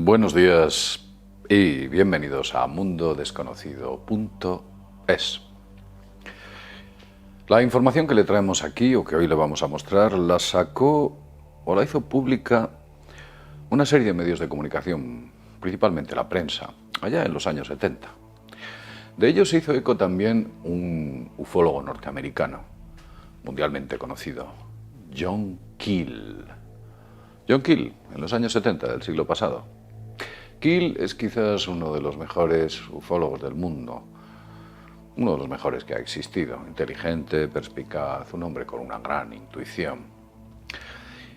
Buenos días y bienvenidos a mundodesconocido.es. La información que le traemos aquí, o que hoy le vamos a mostrar, la sacó o la hizo pública una serie de medios de comunicación, principalmente la prensa, allá en los años 70. De ello se hizo eco también un ufólogo norteamericano, mundialmente conocido, John Keel. John Keel, en los años 70 del siglo pasado. Keel es quizás uno de los mejores ufólogos del mundo, uno de los mejores que ha existido, inteligente, perspicaz, un hombre con una gran intuición.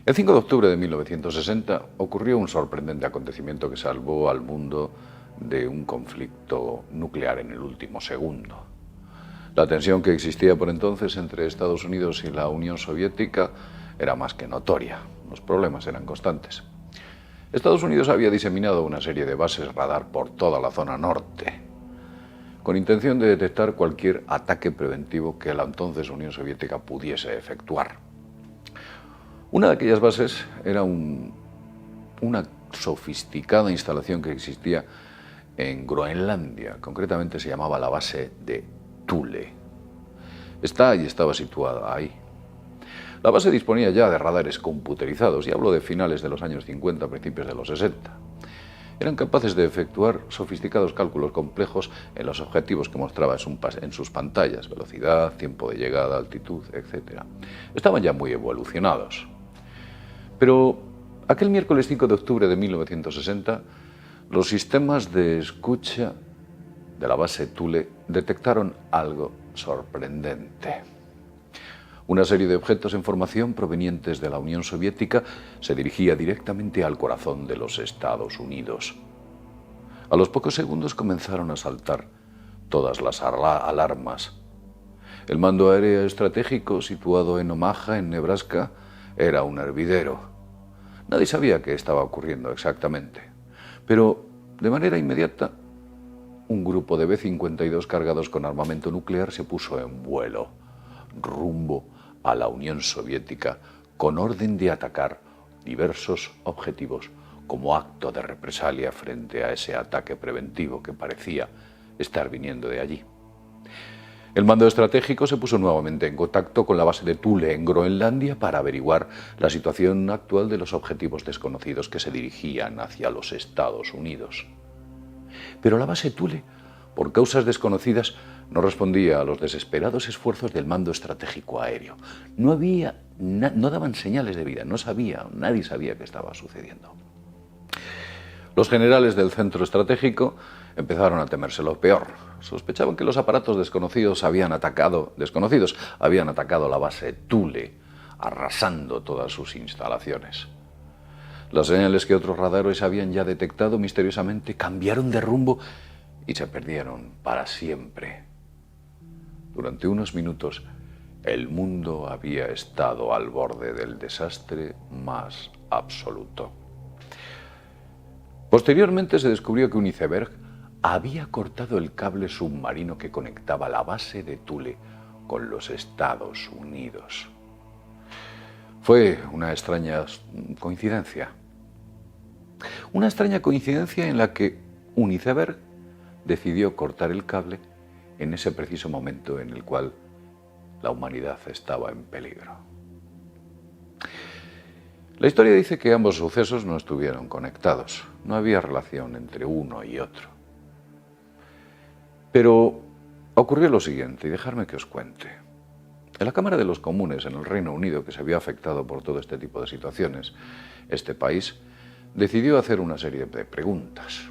El 5 de octubre de 1960 ocurrió un sorprendente acontecimiento que salvó al mundo de un conflicto nuclear en el último segundo. La tensión que existía por entonces entre Estados Unidos y la Unión Soviética era más que notoria. Los problemas eran constantes. Estados Unidos había diseminado una serie de bases radar por toda la zona norte, con intención de detectar cualquier ataque preventivo que la entonces Unión Soviética pudiese efectuar. Una de aquellas bases era una sofisticada instalación que existía en Groenlandia, concretamente se llamaba la base de Thule. Estaba situada ahí. La base disponía ya de radares computerizados, y hablo de finales de los años 50, principios de los 60. Eran capaces de efectuar sofisticados cálculos complejos en los objetivos que mostraba en sus pantallas, velocidad, tiempo de llegada, altitud, etc. Estaban ya muy evolucionados. Pero aquel miércoles 5 de octubre de 1960, los sistemas de escucha de la base Thule detectaron algo sorprendente. Una serie de objetos en formación provenientes de la Unión Soviética se dirigía directamente al corazón de los Estados Unidos. A los pocos segundos comenzaron a saltar todas las alarmas. El mando aéreo estratégico, situado en Omaha, en Nebraska, era un hervidero. Nadie sabía qué estaba ocurriendo exactamente, pero de manera inmediata, un grupo de B-52 cargados con armamento nuclear se puso en vuelo, rumbo a la Unión Soviética, con orden de atacar diversos objetivos como acto de represalia frente a ese ataque preventivo que parecía estar viniendo de allí. El mando estratégico se puso nuevamente en contacto con la base de Thule en Groenlandia para averiguar la situación actual de los objetivos desconocidos que se dirigían hacia los Estados Unidos. Pero la base Thule, por causas desconocidas, no respondía a los desesperados esfuerzos del mando estratégico aéreo. No daban señales de vida, nadie sabía qué estaba sucediendo. Los generales del centro estratégico empezaron a temerse lo peor. Sospechaban que los aparatos desconocidos habían atacado la base Thule, arrasando todas sus instalaciones. Las señales que otros radares habían ya detectado misteriosamente cambiaron de rumbo y se perdieron para siempre. Durante unos minutos, el mundo había estado al borde del desastre más absoluto. Posteriormente se descubrió que un iceberg había cortado el cable submarino que conectaba la base de Thule con los Estados Unidos. Fue una extraña coincidencia. Una extraña coincidencia en la que un iceberg decidió cortar el cable en ese preciso momento en el cual la humanidad estaba en peligro. La historia dice que ambos sucesos no estuvieron conectados, no había relación entre uno y otro. Pero ocurrió lo siguiente, y dejadme que os cuente. En la Cámara de los Comunes, en el Reino Unido, que se vio afectado por todo este tipo de situaciones, este país decidió hacer una serie de preguntas.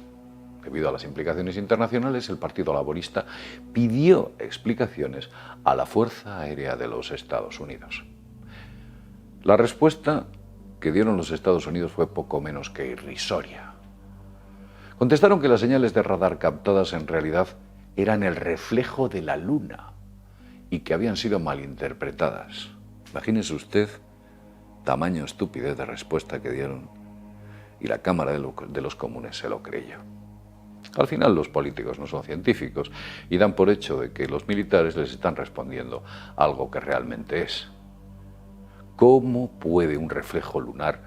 Debido a las implicaciones internacionales, el Partido Laborista pidió explicaciones a la Fuerza Aérea de los Estados Unidos. La respuesta que dieron los Estados Unidos fue poco menos que irrisoria. Contestaron que las señales de radar captadas en realidad eran el reflejo de la Luna y que habían sido malinterpretadas. Imagínese usted tamaño estupidez de respuesta que dieron, y la Cámara de los Comunes se lo creyó. Al final los políticos no son científicos y dan por hecho de que los militares les están respondiendo algo que realmente es. ¿Cómo puede un reflejo lunar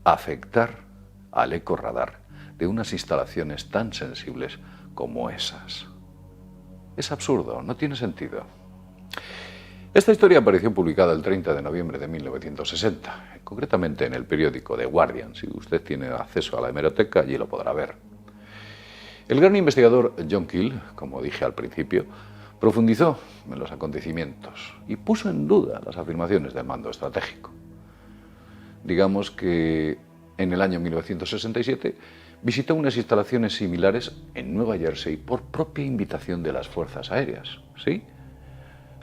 afectar al ecorradar de unas instalaciones tan sensibles como esas. Es absurdo, no tiene sentido. Esta historia apareció publicada el 30 de noviembre de 1960, concretamente en el periódico The Guardian. Si usted tiene acceso a la hemeroteca, allí lo podrá ver. El gran investigador John Keel, como dije al principio, profundizó en los acontecimientos y puso en duda las afirmaciones del mando estratégico. Digamos que en el año 1967 visitó unas instalaciones similares en Nueva Jersey por propia invitación de las fuerzas aéreas, ¿sí?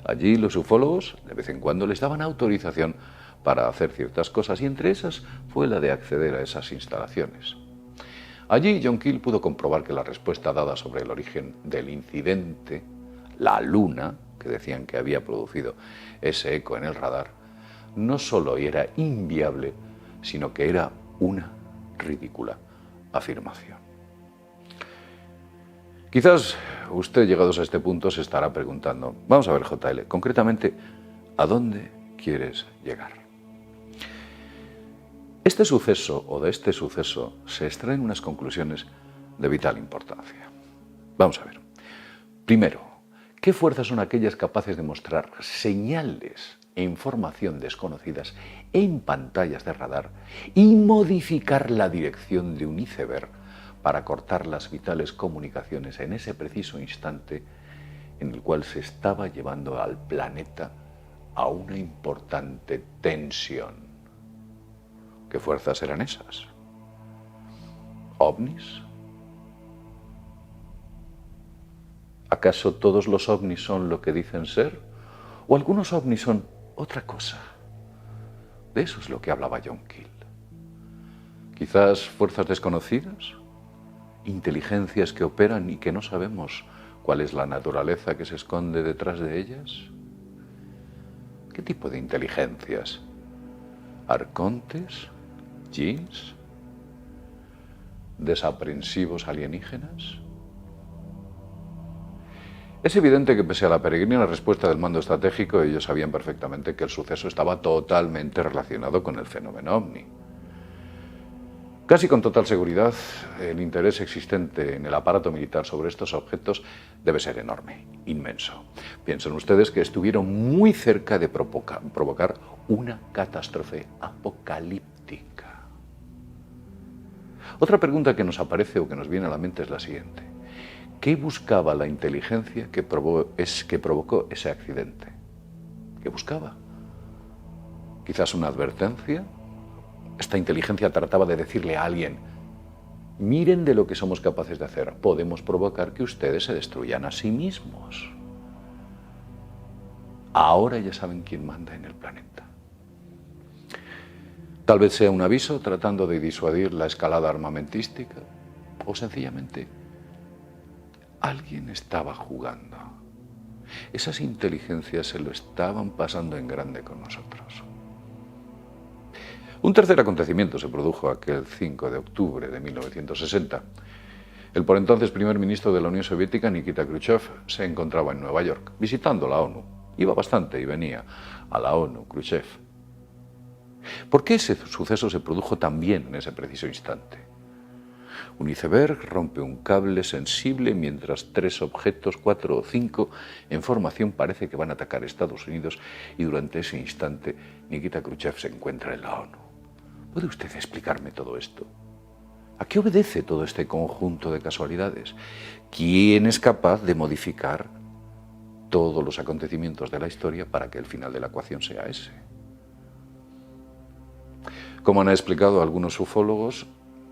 Allí los ufólogos de vez en cuando les daban autorización para hacer ciertas cosas y entre esas fue la de acceder a esas instalaciones. Allí John Keel pudo comprobar que la respuesta dada sobre el origen del incidente, la luna, que decían que había producido ese eco en el radar, no solo era inviable, sino que era una ridícula afirmación. Quizás usted, llegados a este punto, se estará preguntando, vamos a ver, JL, concretamente, ¿a dónde quieres llegar? Este suceso o de este suceso se extraen unas conclusiones de vital importancia. Vamos a ver. Primero, ¿qué fuerzas son aquellas capaces de mostrar señales e información desconocidas en pantallas de radar y modificar la dirección de un iceberg para cortar las vitales comunicaciones en ese preciso instante en el cual se estaba llevando al planeta a una importante tensión? ¿Qué fuerzas eran esas? ¿OVNIs? ¿Acaso todos los ovnis son lo que dicen ser? ¿O algunos ovnis son otra cosa? De eso es lo que hablaba John Keel. Quizás fuerzas desconocidas, inteligencias que operan y que no sabemos cuál es la naturaleza que se esconde detrás de ellas. ¿Qué tipo de inteligencias? ¿Arcontes? ¿Jinns? ¿Desaprensivos alienígenas? Es evidente que pese a la peregrina respuesta del mando estratégico, ellos sabían perfectamente que el suceso estaba totalmente relacionado con el fenómeno OVNI. Casi con total seguridad, el interés existente en el aparato militar sobre estos objetos debe ser enorme, inmenso. Piensen ustedes que estuvieron muy cerca de provocar una catástrofe apocalíptica. Otra pregunta que nos aparece o que nos viene a la mente es la siguiente. ¿Qué buscaba la inteligencia que provocó ese accidente? ¿Qué buscaba? ¿Quizás una advertencia? Esta inteligencia trataba de decirle a alguien, miren de lo que somos capaces de hacer, podemos provocar que ustedes se destruyan a sí mismos. Ahora ya saben quién manda en el planeta. Tal vez sea un aviso tratando de disuadir la escalada armamentística o sencillamente alguien estaba jugando. Esas inteligencias se lo estaban pasando en grande con nosotros. Un tercer acontecimiento se produjo aquel 5 de octubre de 1960. El por entonces primer ministro de la Unión Soviética, Nikita Khrushchev, se encontraba en Nueva York, visitando la ONU. Iba bastante y venía a la ONU, Khrushchev. ¿Por qué ese suceso se produjo también en ese preciso instante? Un iceberg rompe un cable sensible mientras 3 objetos, 4 o 5, en formación parece que van a atacar a Estados Unidos y durante ese instante Nikita Khrushchev se encuentra en la ONU. ¿Puede usted explicarme todo esto? ¿A qué obedece todo este conjunto de casualidades? ¿Quién es capaz de modificar todos los acontecimientos de la historia para que el final de la ecuación sea ese? Como han explicado algunos ufólogos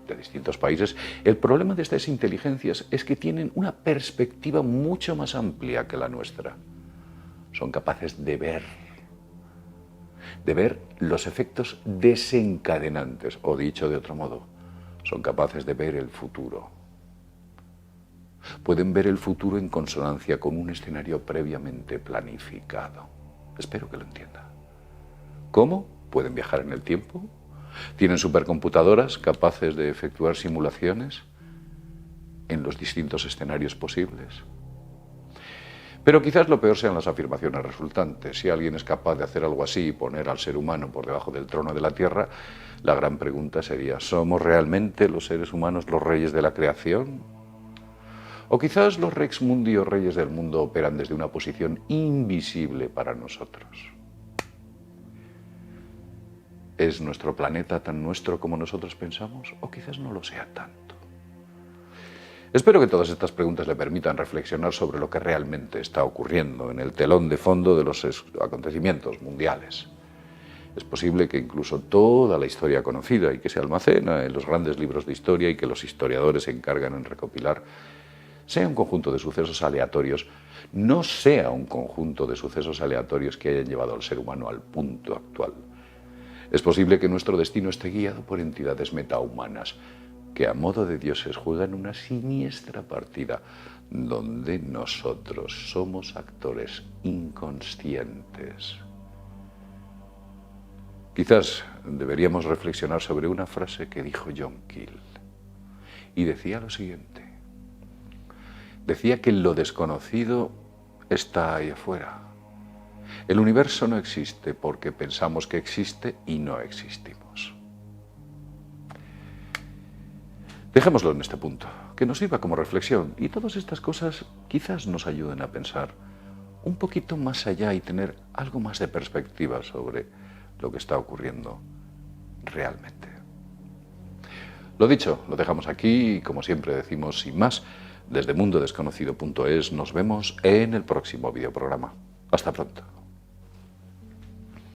de distintos países, el problema de estas inteligencias es que tienen una perspectiva mucho más amplia que la nuestra. Son capaces de ver los efectos desencadenantes, o dicho de otro modo, son capaces de ver el futuro. Pueden ver el futuro en consonancia con un escenario previamente planificado. Espero que lo entienda. ¿Cómo? ¿Pueden viajar en el tiempo? ¿Tienen supercomputadoras capaces de efectuar simulaciones en los distintos escenarios posibles? Pero quizás lo peor sean las afirmaciones resultantes. Si alguien es capaz de hacer algo así y poner al ser humano por debajo del trono de la Tierra, la gran pregunta sería, ¿somos realmente los seres humanos los reyes de la creación? O quizás los Rex Mundi o reyes del mundo operan desde una posición invisible para nosotros. ¿Es nuestro planeta tan nuestro como nosotros pensamos? O quizás no lo sea tanto. Espero que todas estas preguntas le permitan reflexionar sobre lo que realmente está ocurriendo en el telón de fondo de los acontecimientos mundiales. Es posible que incluso toda la historia conocida y que se almacena en los grandes libros de historia y que los historiadores se encargan en recopilar sea un conjunto de sucesos aleatorios, no sea un conjunto de sucesos aleatorios que hayan llevado al ser humano al punto actual. Es posible que nuestro destino esté guiado por entidades metahumanas que a modo de dioses juegan una siniestra partida donde nosotros somos actores inconscientes. Quizás deberíamos reflexionar sobre una frase que dijo John Keel y decía lo siguiente. Decía que lo desconocido está ahí afuera. El universo no existe porque pensamos que existe y no existimos. Dejémoslo en este punto, que nos sirva como reflexión y todas estas cosas quizás nos ayuden a pensar un poquito más allá y tener algo más de perspectiva sobre lo que está ocurriendo realmente. Lo dicho, lo dejamos aquí y como siempre decimos sin más, desde mundodesconocido.es nos vemos en el próximo videoprograma. Hasta pronto.